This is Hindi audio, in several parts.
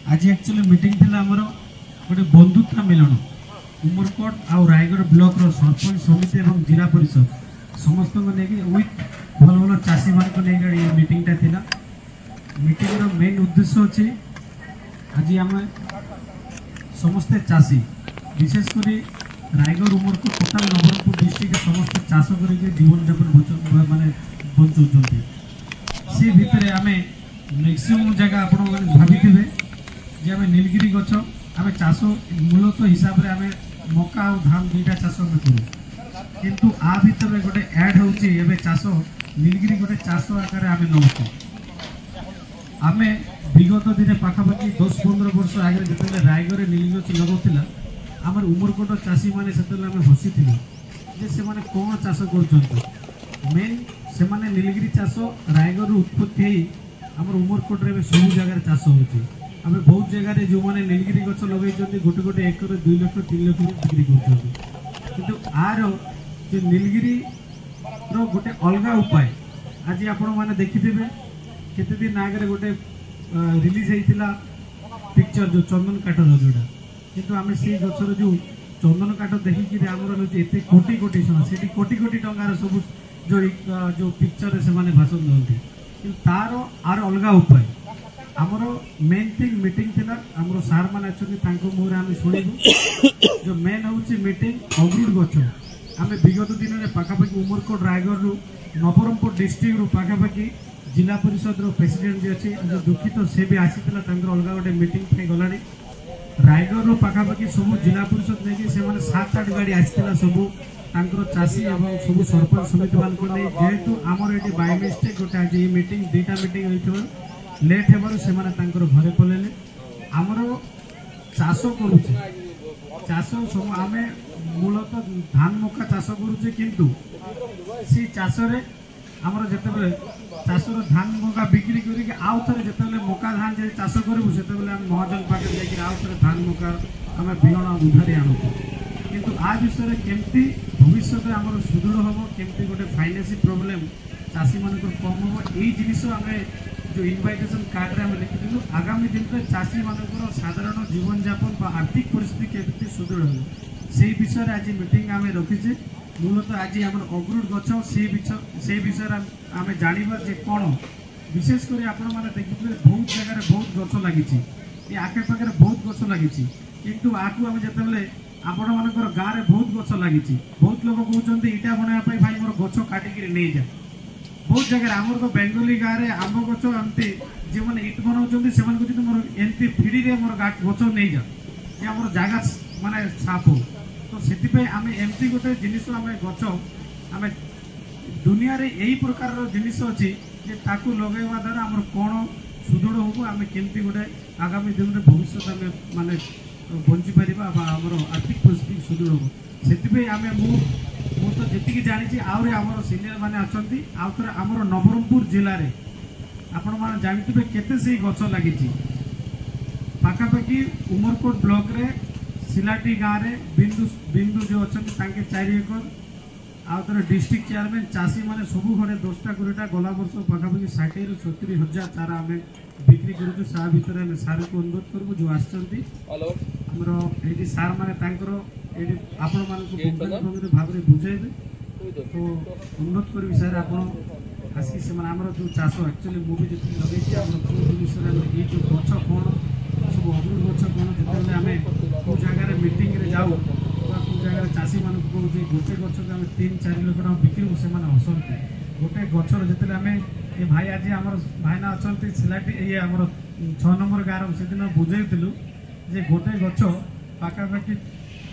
आज एक्चुअली मीटिंग थिला हमरो गोटे बंधुता मिलन उमरकोट आ रायगढ़ ब्लॉक रो सरपंच समिति एवं जिला परिषद समस्त को लेके विथ भल भल चाषी मान को लेके ये मीटिंगटा थिला। मीटिंग रो मेन उद्देश्य अछि आज आम समस्त चाषी विशेष करी रायगढ़ उमरकोट टोटाल नवरंगपुर डिस्ट्रिक्ट समस्त चाष करके जीवन यापन माने बंचुचंती से भितर आम मैक्सिमम जगह आप भाभी जे आम नीलगिरी गछ आम चाष मूलतः हिसाब से आम मका और धान दुईटा चाष आम करूँ किंतु आ भितर गोटे ऐड होचे चाष नीलगिरी गोटे चाष आकार आम नौ आम विगत दिन पाखापाखि 10-15 वर्ष आगे जो रायगढ़ नीलगिरी गछ लगौला आम उमरकोट चाषी मैंने से हसी से मैंने कौन चाष कर मेन से नीलगिरी चाष रायगढ़ उत्पत्ति आम उमरकोट सब जगह चाष होती आम बहुत जगह जो मैंने नीलगिरी गछ लगे गोटे गोटे एकर 2 लाख 3 लाख बिक्री कर आर जो नीलगिरी गोटे अलग उपाय आज आपण मैंने देखिथे केते दिन आगे गोटे रिलीज होता पिक्चर जो चंदन काठर जोड़ा किंतु आम से गचर जो चंदन काठ देखिक एत कोटी कोटी से कोटी कोटी टंकार सब जो पिक्चर से भाषण दिखती तार आर अलग उपाय आमर मेन थिंग मीटिंग थिला आमर सार मान अच्छा मुहर आम शुणु जो मेन हूँ मीटिंग अग्रुड गछ आम विगत दिन में पाखापाखि उमरकोट रायगढ़ नवरंगपुर डिस्ट्रिक्ट पाखापाखि जिला परिषद प्रेसिडेंट भी अच्छे जो दुखित से भी आसी अलग गोटे मीटिंग गला रायगढ़ पाखापाखि सब जिला परिषद नहीं से 7-8 गाड़ी आसाला सब चाषी और सब सरपंच समिति मान जेहेतु आमर ये बाय मिस्टेक गोटे आज ये मीटिंग 2टा मीटिंग हो लेट हेबार से घरे पलैले आमर चाष करुचे चाष सब आम मूलतः धान मका चाष करुचे किंतु सी चाष आमर जिते चाषर धान मका बिक्री करके आउ थे जो मका धान जो चाष करूँ से महाजन पाखे जाकर आउ थे धान मका आम बिहन उधारी आणु किंतु आ विषय केमती भविष्य में आम सुदृढ़ हम केमती गोटे फाइनेंशियल प्रोब्लेम चाषी मान कम हम यही जिनिस आम जो इनविटेशन कार्ड रे लिखिलु आगामी दिन में चाषी मानकर साधारण जीवन यापन आर्थिक परिस्थिति केमती सुदृढ़ हो से विषय आज मीटिंग आम रखीचे मूलतः आज आम अग्रुड गछ से विषय आम जानवा जे कौन विशेषकर आपण मैंने देखिए बहुत जगह बहुत गछ लगी आखे पाखे बहुत गछ लगी किंतु आपको आम जिते आपण मानकर गाँव में बहुत गछ लगी बहुत लोग कहते इटा बनवाई भाई मोर गछ काटिक नहीं जा बहुत जगह आमर तो बेंगली गाँव में आंब गछ एमती जो मैंने इट बनाऊँ से मोर एमती फिड़ी रे मोर गछ नहीं जा आम जगह माने साफ हो तो से आम एमती गोटे जिनिस आम गछ आम दुनिया रे यही प्रकार जिनिस अच्छी ताकू लगेवा द्वारा आम कौन सुदृढ़ हो आम केमती गोटे आगामी दिन में भविष्य आम माने बंची पार आमर आर्थिक परिस्थिति सुदृढ़ हो से आम मु तो जी जानी आहरी आम सिनियर मैंने अच्छा आउ थे आमर नवरंगपुर जिले में आपण मैंने जानते केते से गछ लगी पाखापाखि उमरकोट ब्लॉक रे सिलाटी गाँव में बिंदु बिंदु जो अच्छा 4 एकर आउ थे डिस्ट्रिक्ट चेयरमैन चाषी मैंने सब घरे 10टा 20टा गला वर्ष पाखापाखि 60-70 हजार चारा आम बिक्री करूँ सा भितर आम सार को अनुरोध करूँ जो आमर ये सार मैंने आपण मानक भाव में बुझेबे तो अनुरोध करी सर आप आसिक से जो चाष एक्चुअली मुझे जी लगे ये जो गछ कौन सब अग्रुड गछ कौन जो आम कौ जगार मीटिंग रे जाऊ कौ जगह चाषी मान कहूँ गोटे गछ आम 3-4 लाख टका बिक्री से हसती गोटे गचर जो आम ये भाई आज आम भाईना अच्छा सिलाटी ये आम 6 नंबर गाँव से दिन बुझेलु जे गोटे गछ पाखापाखि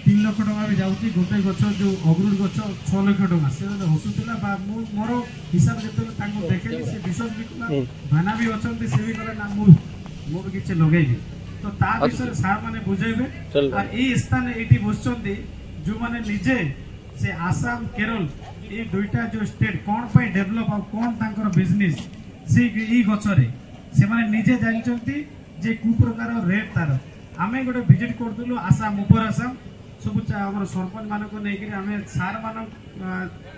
3 लाख टका भी जाऊँगी गोटे गछ जो अग्रुड गछ 6 लाख टका से हसुला मोर हिसाब जो देखे से विश्वास भी कला भाना भी अच्छा से भी कला ना मुझे किसी लगेबी तो ता विषय सार मैंने बुझेबे और ये स्थान ये बस जो मैंने निजे से आसाम केरल ये 2टा जो स्टेट कौन पे डेवलप और कौन तांकर बिजनेस से गचरे से माने निजे जानते जे कु प्रकार रेट तार आम गोटे विजिट करदलु आसाम उपर आसाम सब आम सरपंच मानक नहीं आम सार मान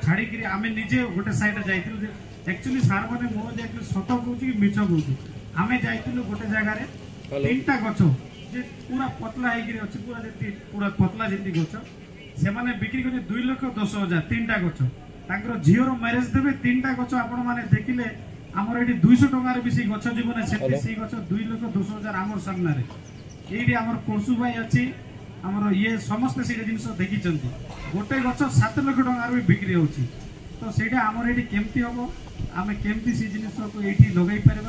छाड़ी आम निजे गोटे साइड जाइलु एक्चुअली सार मैंने मोर जाइलु सत कहूँ कि मिछ कहूँ आम जाइलु गोटे जगार तीनटा गछ जे पूरा पतला होगी अच्छे पूरा जमी पूरा पतला जमी गछ से बिक्री कर 2,10,000 तीनटा गछ तांकर झीवर मैरेज देवे तीनटा गछ आपण माने देखिले आमर ये 200 टंकार भी गछ जीवन से गछ 2,10,000 आमर सामने ये आमर पशु भाई अच्छी आमर ये समस्त से जिन देखी गोटे गछ 7 लाख टंकार भी बिक्री होची तो सेटा आमर ये केमती हम आम केमती से जिन को ये लगे पारे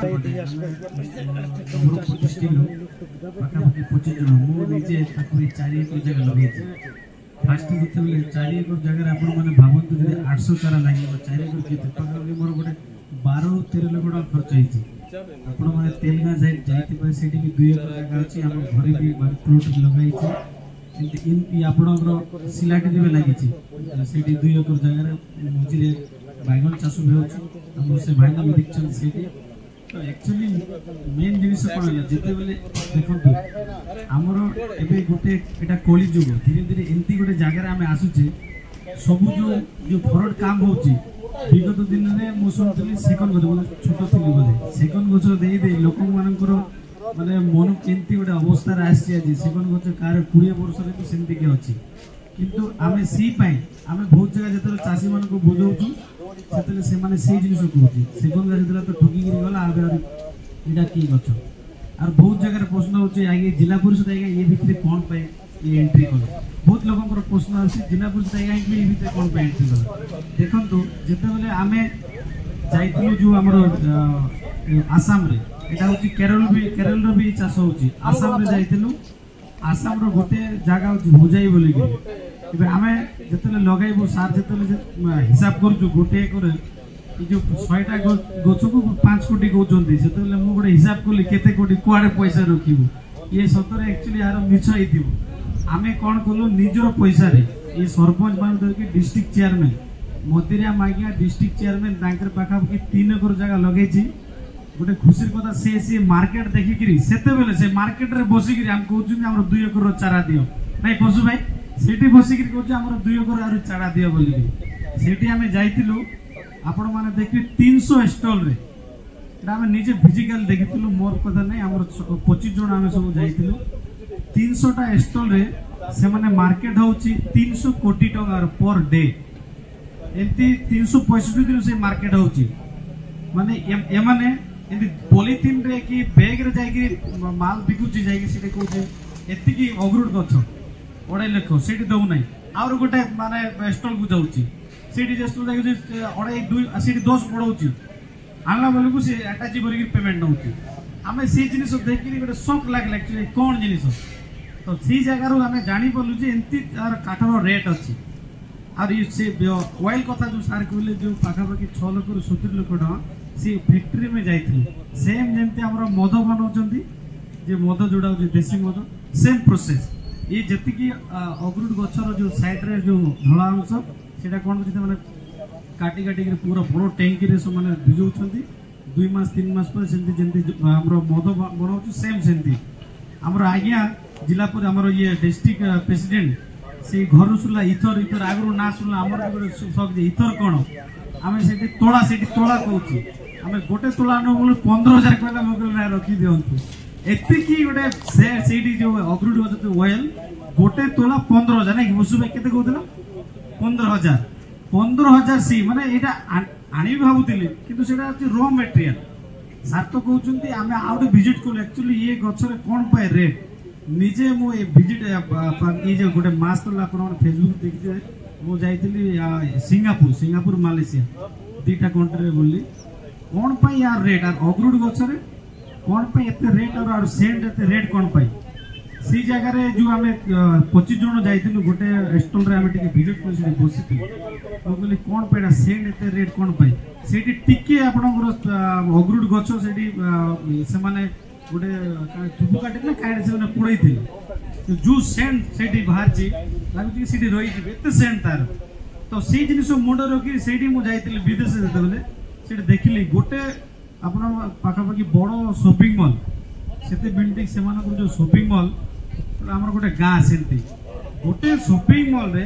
पाखापाखि 25 जन मुझे 4 एकर जगह लगे फास्ट जिते 4 एकर जगह आप भावतु 800 चारा लगे 4 एकर पाखापाखि मोर गोटे 12-13 लाख टका खर्च होती आपण मैंने तेलगा जाइए से 2 एकर जगह अच्छी आम घर भी प्लट लगे आपणकर सिलाटी भी लगी से 2 एकर जगह मझे बैगन चाष भी हो से भाईना भी देखते से तो एक्चुअली मेन जिनिस कौन है जिते बेले देखो आमर एबे गोटे एटा कली जुग धीरे धीरे एमती गोटे जगह आम आसुचे सब जो फरड काम होची विगत दिन में मु सुनथि सेकंड गछ छोट थी बोले सेकंड गछ दे दे लोक मानकर माने मन केंती गोटे अवस्था आसी आज सेकंड गछ कार 20 वर्ष रे भी सेमती के अछि किंतु आमे सी पाई आमे बहुत जगह जतरे चासी मान को बुझौछु सेतले से माने से जिनिस कहूची सेकंड गछ देला तो ठगी गिरी गला आबे एटा की गछ और बहुत जगह प्रश्न होची आगे जिला परिषद आगे ये भितरे कोन पाए ये एंट्री कलो बहुत लोगों प्रश्न आसी जिला परिषद आगे ये भितरे कोन पाए एंट्री कलो देखंतु जेते बेले आमे जाइतिलु जो हमर आसाम रे एटा होची केरल रो भी चाष होची आसाम रे जाइतिलु आसाम रो गोटे जगह होची भुजाई बोली कि आमे जेतले लगाइबो सार जेतले हिसाब करछु गोटे एकर जो 100टा गछ को 5 कोटी कहउचंदी सेतले मु गोटे हिसाब करली केते कोटी कुआडे पैसा रखिबो ये सतरे एक्चुअली यार मिछ आइथिबो आमे कोन कलु निजर पैसा रे ये सरपंच मान धर के डिस्ट्रिक्ट चेयरमैन मदिरा मागिया डिस्ट्रिक्ट चेयरमैन तांकर पाखा कि 3 एकर जगह लगेछि गोटे खुशी कथा से मार्केट देखिकी सेते बेले से मार्केट रे बसिकी हम कहउछु हमर 2 एकर रो चारा दियो नै पशु भाई सेठी बसिकी कहउछु हमर 2 एकर आरो चारा दियो बोली सेठी हमें जाइतिलु आपण माने देखि 300 स्टॉल रे एटा हम निजे फिजिकल देखितिलु मोर कथा नै हमर 25 जन हम सब जाइतिलु 300 टा स्टॉल रे से माने मार्केट होउची 300 कोटी टका पर डे एंती 365 दिन से मार्केट होउची माने ए माने एंती पॉलिथिन रे कि बैग रे जाई कि माल बिकुची जाई कि सेटे कहउची एति की अग्रुड गछ 2.5 लाख सेठी दउ नै और गोटे माने स्टॉल को जाउची सेठी स्टॉल जाई 2.5 सेठी 10 पड़ौची आनला बेले को से अटैची करी पेमेंट नउची हमें से जिनिस देखि गोटे शॉक लागला एक्चुअली कोन जिनिस तो सी जगह रो हमें जानि पलु जे एंती तार काठर रेट अछि और ये से ऑयल कथा जो सार कहले जो पाखापाखि 6 लाख रु 70 लाख टका सी फैक्ट्री में जाइथिलु सेम जेंती हमर मद बनाउचंती जे मद जोड़ा हो देसी मद सेम प्रोसेस ये जति की अग्रुड गछर जो साइड रे जो धळा अंश सेटा कोन जे माने काटी काटी के पूरा बड़ टैंकी रे सब माने भिजौचंती 2 मास 3 मास पर सेंती जेंती हमर मद बनाउछु सेम सेंती हमर आज्ञा जिला पर हमर ये डिस्ट्रिक्ट प्रेसिडेंट से घर सुला इथर इथर आगु ना सुला हमर गोटे सब इथर कोन आमे सेठी तोला कहउची आमे गोटे तोला न बोल 15,000 कहला मोगल ना रखी दियंतु एते की गोटे सेठी जो अग्रुड होत ऑयल गोटे तोला 15,000 नै बसु भाई केते कहउतला 15,000 सी माने एटा आनी भाबुतिले किंतु सेटा रॉ मटेरियल सार तो कहउचंती आमे आउट विजिट को एक्चुअली ये गछरे कोन पाए रेट निजे मो ए विजिट ये जो गोटे मास तो आपण फेसबुक देखिथे मो जाइतिली सिंगापुर मालयेशिया दीटा कंट्री रे बोली कोन पाई यार रेट और अग्रुड गछरे कोन पाई एते रेट और सेंट एते रेट कोन पाई सी जगह रे जो हमें 25 जन जाइतिलु गोटे स्टॉल रे हमें टिके विजिट करछि बसिथि तो बोली कोन पाईडा सेंट एते रेट कोन पाई सेठी टिके आपनकर अग्रुड गछ सेठी से माने गोटे तुबु काटे ना काटे से पुड़ई थी तो जो सेंट सेठी बाहर छी लागु सेठी रही छी एते सेंट तार तो से जिनिस मुंड रखी सेठी मु जाइतिली विदेश जेते बेले सेठी देखिली गोटे आपन पाखापाखि बड़ शॉपिंग मॉल सेते बिल्डिंग से मानक जो शॉपिंग मॉल हमर गोटे गाँ सेंती गोटे शॉपिंग मॉल रे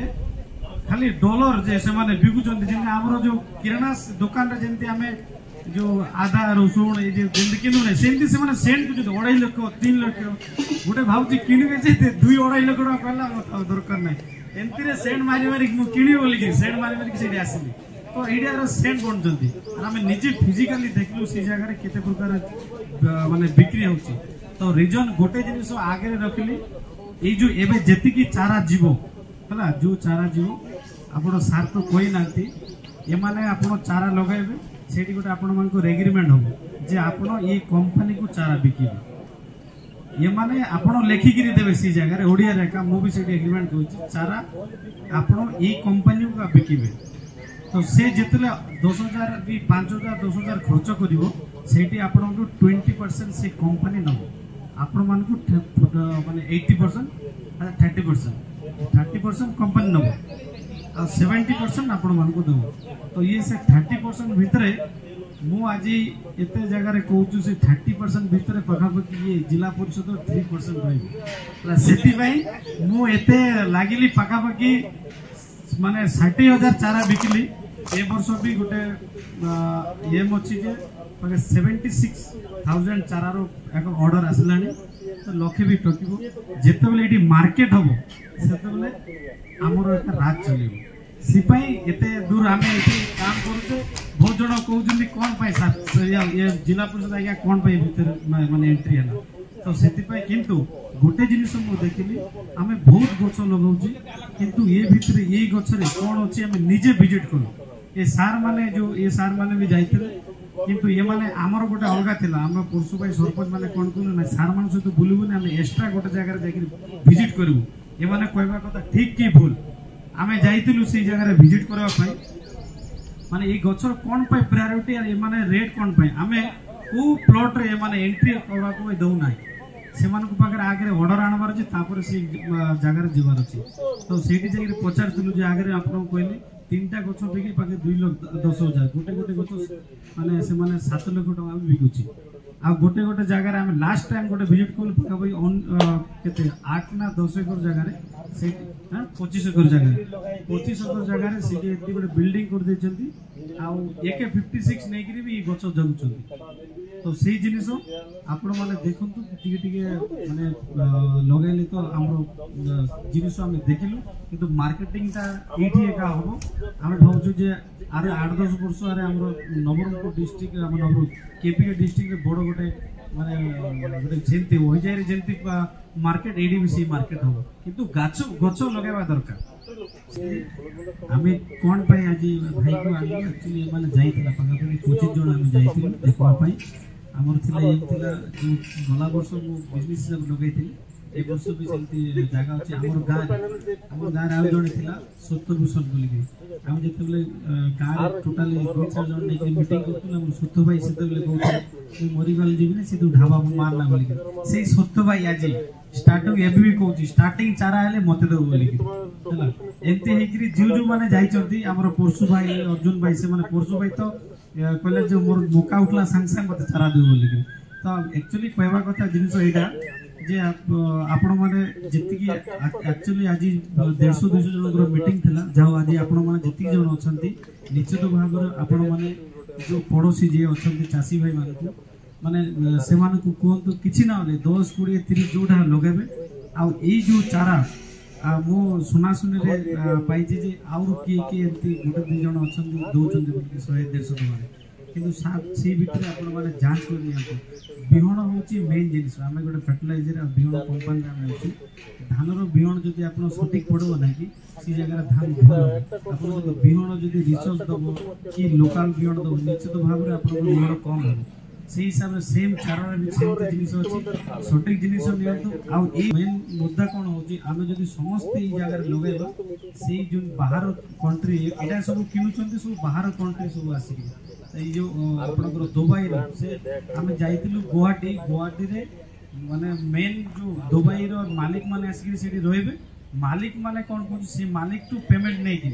खाली डॉलर जे से माने बिकुचंती जे हमर जो किराना दुकान रे जेंती हमें जो आदा रसुण ये कि सेमती से सेंट को 2.5 लाख 3 लाख गोटे भावी किणवे 2-2.5 लाख टाँग कहला दरकार ना एमती सेंट मारी मारी किणी बोलिकी सेंट मारी मारिक से आसली तो ये सेंट बनुंट आम निजे फिजिकाली देखलु से जगह केते प्रकार माने बिक्री होची तो रिजन गोटे जिनिस आगे रखिली ये जो एबे जेतिकी चारा जीव है जो चारा जीव आप सार तो कही ना ये माने आप चारा लगाइबे से गोटे आपण एग्रीमेंट हम जे आपण ये कंपनी को चारा बिकिबे ये माने आपण लेखिकी देवे से जगह ओडिया रेखा मु भी से एग्रीमेंट कर चारा आपण ये कंपनी को बिकिबे तो से जितले 10,000 भी 5,000 10,000 खर्च करिवो सेठी आपण 20% से कंपनी नबो आपण मान को माने 80% 30% कंपनी नबो आ 70% आपण मान को दबो तो ये से 30% भितरे मु आज एते जगह कहूँ से 30% भितर पखापाखि ये जिला परिषद 3% रही से मु एते लगिली पखापाखि माने 60,000 चारा बिकली ए वर्ष भी गोटे एम अच्छी 76,000 चारार एक ऑर्डर आसला तो लक्षे भी टकिबो जेते बेले एटी मार्केट हबो सेते बेले हमर एक राज चलिबो सिपाई एते दूर आमे एटी काम करूचे बहुत जण कहउजंदी कोन पाई ये जिला परिषद आज्ञा कोन पाई भीतर माने एंट्री हला तो सेति पाई किंतु गोटे जिनिस मु देखिली आमे बहुत गछ लगाउची किंतु ये भीतर ये गछरे कोन अछि आमे निजे विजिट करू ये सार माने जो ये सार माने भी जाइथिले किंतु ये माने हमर गोटे अलगा थिला हम पुरसु भाई सरपंच माने कोन कोन ना सार मान सहित बुलबु ना हम एक्स्ट्रा गोटे जगह जाके विजिट करबु ये माने कहबा कथा ठीक की भूल आमे जाइथिलु से जगह विजिट करबा पई माने ये गछर कोन पई प्रायोरिटी और ये माने रेट कोन पई आमे को प्लॉट रे माने एंट्री करबा को दउ नाही से मान को पाकर आगे ऑर्डर आनबार अछि तापर से जगह जीवार अछि तो सेठी जाके पचारथिलु जे आगे आपन कहले 3टा गछ बिकी पाके 2,10,000 गोटे गोटे गछ माने से माने 7 लाख टका बिकुची आ गोटे गोटे जगह आम लास्ट टाइम गोटे विजिट कलु पखापाखि केते 8 ना 10 एकर जगह से 25 एकर जगह 25 एकर जगह से एती गोटे बिल्डिंग कर देछंती आ AK56 नै करी भी गछ जगुछंती तो सही जिनिस आपण माने देखंतु टिके टिके माने लगाइले तो हमरो जिनिस हम देखिलु किंतु मार्केटिंग ता एठी एका होबो हम भाबछु जे आरे 8-10 वर्ष आरे हमरो नवरंगपुर डिस्ट्रिक्ट हम नवरंगपुर केपी डिस्ट्रिक्ट रे बड़ गोटे माने गोटे जेंती होई जाय रे जेंती मार्केट एडीबीसी मार्केट होबो किंतु गछ लगाइबा दरकार आमे कोन पई आज भाई को आनी एक्चुअली माने जाइतिला पखापाखि 25 जण आमे जाइतिलु देखबा पई आमर थिला एम थिला जो गला वर्ष मु बिजनेस सब लगाइतिली ए वर्ष भी सेमती जागा अछि हमर गां रे आउ जण थिला सत्यभूषण बोली के हम जेते बेले गां टोटली 2-4 जण नै मीटिंग करथुन हम सत्य भाई सेते बेले कहू तू मरी गल जीवी ने से तू ढाबा मारना बोली के सेई सत्य भाई आज स्टार्टिंग एबी भी कहू स्टार्टिंग चारा आले मते दो बोली के हला एते हेकरी जीव जो माने जाई चंती हमर परसु भाई अर्जुन भाई से माने परसु भाई तो कहले जो मोर मोका उठला संग संग मते चारा दे बोली के तो एक्चुअली कहबा कथा जिनिस एटा जे आपण माने जति की एक्चुअली आज 150-200 जन मीटिंग थिला जाओ आज आपण माने जति जन अछंती निश्चित भाव आपण माने जो पड़ोसी जे अछंती चासी भाई माने माने से मान को कोन तो किछि ना होले 10-20-30 जोटा लगाबे आ ए जो चारा मो सुना सुनी रे पाइछि जे आउर की एंती गोटे 2 जन अछंती दोचंती 100-150 टका किंतु से भितर आपण माने जांच कर नियंतु बिहण होची मेन जिनिस आमे गोटे फर्टिलाइजर आ बिहण कंपनी आमे अछि धान रो बिहण जदी आपण सटीक पड़बो ना कि सी जगह धान भल आपण जदी बिहण जदी रिसर्च दबो कि लोकल बिहण दबो निश्चित भाव रे आपण बिहण कम हो से हिसाब से सेम चारा भी सेम जिनिस अछि सटीक जिनिस नियंतु आ ए मेन मुद्दा कोन होची आमे जदी समस्त ई जगह लगाइबा से जो बाहर कंट्री एटा सब किनुचंती सब बाहर कंट्री सब आसी जो आपनकर दुबई से आमे जाइतिलु गुवाहाटी रे माने मेन जो दुबई रो मालिक माने आसी सेठी रहबे मालिक माने कोन कोन से मालिक टू पेमेंट नै कि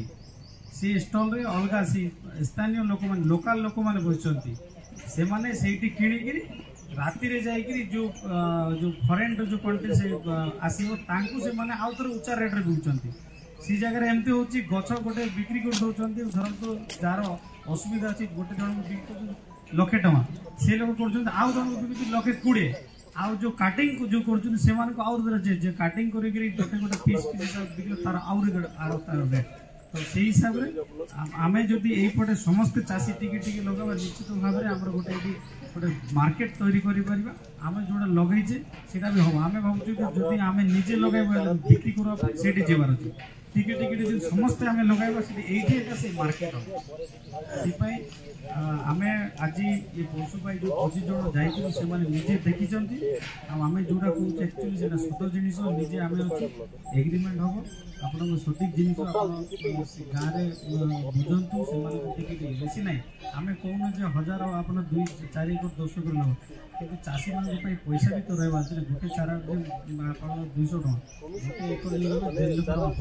से स्टॉल रे अलगा से स्थानीय लोक माने लोकल लोक माने बसचंती से माने सेठी किणी कि राति रे जाई कि जो फॉरेन जो कंट्री से आसीबो तांकु से माने आउतर ऊंचा रेट रे बिचंती सी जगह एमती होची गछ गोटे बिक्री कर दउचंती धरन तो जार असुविधा अछि गोटे जन बिक्री लक्षे टଙ୍କା से लोक कर आउ जन बिकुची लक्षे 20 आउ जो काटिंग जो कर से आउ जे काटिंग करी गोटे गोटे पीस पीस बिकले तार आउरी तार रेट तो से हिसाब से आम जदि यहीपटे समस्ते चाषी टिके लगा निश्चित भाव में आम गोटे गोटे मार्केट तैयारी करें जोड़ा लगे सीटा भी हम आम भावुँ जदि आम निजे लगे बिक्री करवाई जीवार अच्छे टिके टिके समस्ते आम लगे से मार्केट हम आम आज ये पशुपाई जो 25 जन जाइए निजे देखी आम जोड़ा कहे एक्चुअली से सत जिन निजे आम एग्रीमेंट हम आपण सठिक जिन गाँव में बुझंतु से बेसी ना आम कहूँ 1000 आप 2-4 एकर 10 एकर लग कि चाषी मान पैसा भी तो रहा गोटे चारा 200 टଙ୍କା गोटे एकर 1.5 लाख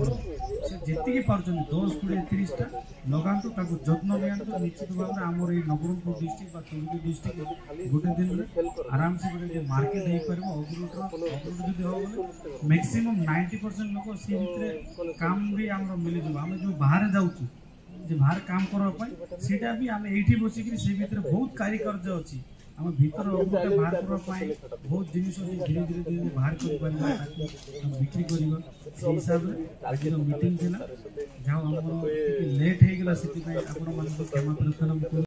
से जी पार्टी 10-20-30टा लगातु जत्न नि निश्चित भाव में आमर ये नवरंगपुर डिस्ट्रिक्ट चौरी डिस्ट्रिक्ट गोटे दिन में आराम से गोटे मार्केट हो पार अग्रुट हम मैक्सिमम 90% लोग सी भितर काम भी आम मिल आम जो बाहर जाऊँ बाहर काम करवाई भी आम ये बसिक से भीतर बहुत कारिकर्य अच्छी आम भीतर बाहर करने बहुत जिन धीरे धीरे धीरे बाहर कर बिक्री कर हिसाब से आज मीटिंग थी जहाँ लेट हो गला से क्षमा प्रार्थना।